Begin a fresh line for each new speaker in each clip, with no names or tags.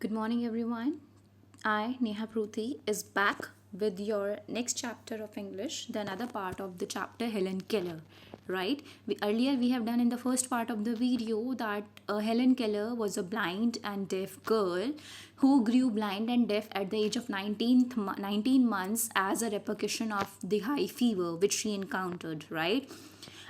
Good morning, everyone. I, Neha Pruthi, is back with your next chapter of English, the another part of the chapter Helen Keller. Right? Earlier, we have done in the first part of the video that Helen Keller was a blind and deaf girl who grew blind and deaf at the age of 19 months as a repercussion of the high fever which she encountered. Right?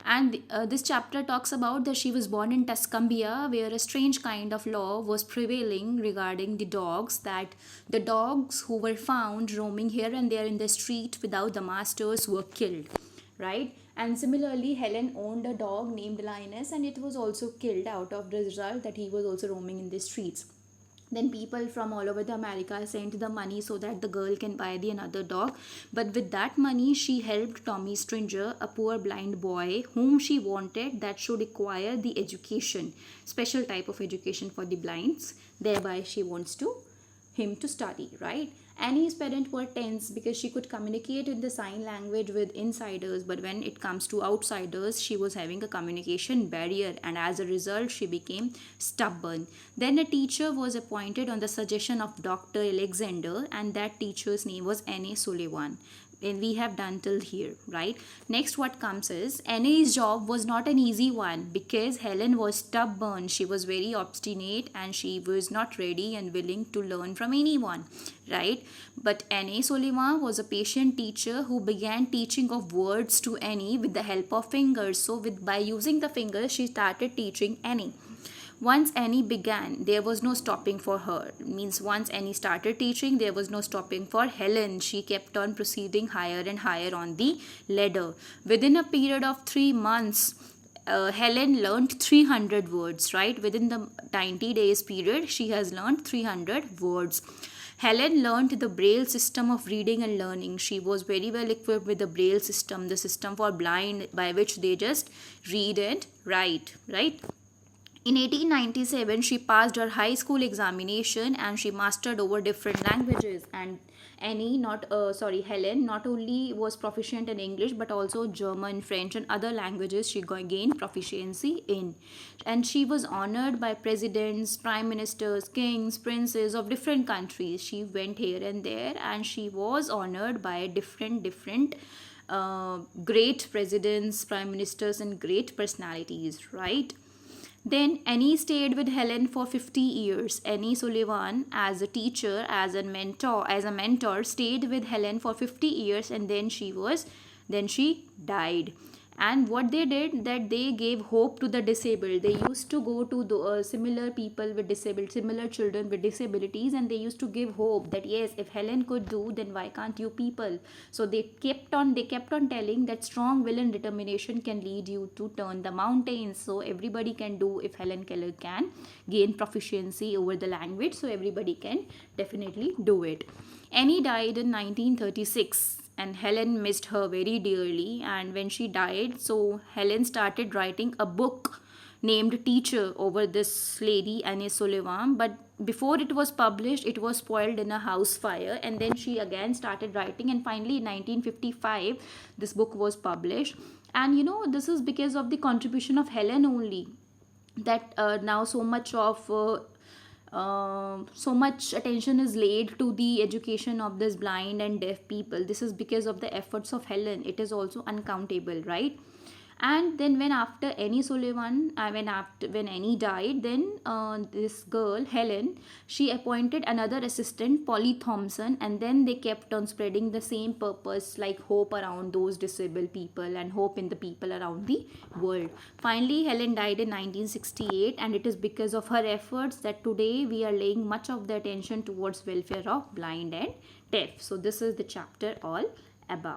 And this chapter talks about that she was born in Tuscumbia, where a strange kind of law was prevailing regarding the dogs, that the dogs who were found roaming here and there in the street without the masters were killed, right? And similarly, Helen owned a dog named Linus, and it was also killed out of the result that he was also roaming in the streets. Then people from all over the America sent the money so that the girl can buy the another dog. But with that money, she helped Tommy Stringer, a poor blind boy whom she wanted that should acquire the education, special type of education for the blinds. Thereby, she wants him to study, right? Annie's parents were tense because she could communicate in the sign language with insiders, but when it comes to outsiders, she was having a communication barrier, and as a result, she became stubborn. Then a teacher was appointed on the suggestion of Dr. Alexander, and that teacher's name was Annie Sullivan. And we have done till here, right? Next, what comes is Annie's job was not an easy one because Helen was stubborn. She was very obstinate and she was not ready and willing to learn from anyone, right? But Annie Sullivan was a patient teacher who began teaching of words to Annie with the help of fingers. So by using the fingers, she started teaching Annie. Once Annie began, there was no stopping for her. Means once Annie started teaching, there was no stopping for Helen. She kept on proceeding higher and higher on the ladder. Within a period of 3 months, Helen learned 300 words, right? Within the 90 days period, she has learned 300 words. Helen learned the Braille system of reading and learning. She was very well equipped with the Braille system, the system for blind by which they just read and write, right? In 1897, she passed her high school examination and she mastered over different languages. And Helen not only was proficient in English but also German, French, and other languages she gained proficiency in. And she was honored by presidents, prime ministers, kings, princes of different countries. She went here and there, and she was honored by different great presidents, prime ministers, and great personalities, right? Then Annie stayed with Helen for 50 years. Annie Sullivan, as a teacher, as a mentor, stayed with Helen for 50 years, and then she died. And what they did, that they gave hope to the disabled. They used to go to the similar children with disabilities, and they used to give hope that yes, if Helen could do, then why can't you people? So they kept on telling that strong will and determination can lead you to turn the mountains. So everybody can do. If Helen Keller can gain proficiency over the language, so everybody can definitely do it. Annie died in 1936, and Helen missed her very dearly. And when she died, so Helen started writing a book named Teacher over this lady Annie Sullivan. But before it was published, it was spoiled in a house fire, and then she again started writing, and finally in 1955 this book was published. And this is because of the contribution of Helen only that now so much attention is laid to the education of this blind and deaf people. This is because of the efforts of Helen. It is also uncountable, right? And then when Annie died, then this girl Helen, she appointed another assistant, Polly Thompson, and then they kept on spreading the same purpose, like hope around those disabled people and hope in the people around the world. Finally, Helen died in 1968, and it is because of her efforts that today we are laying much of the attention towards welfare of blind and deaf. So this is the chapter all about.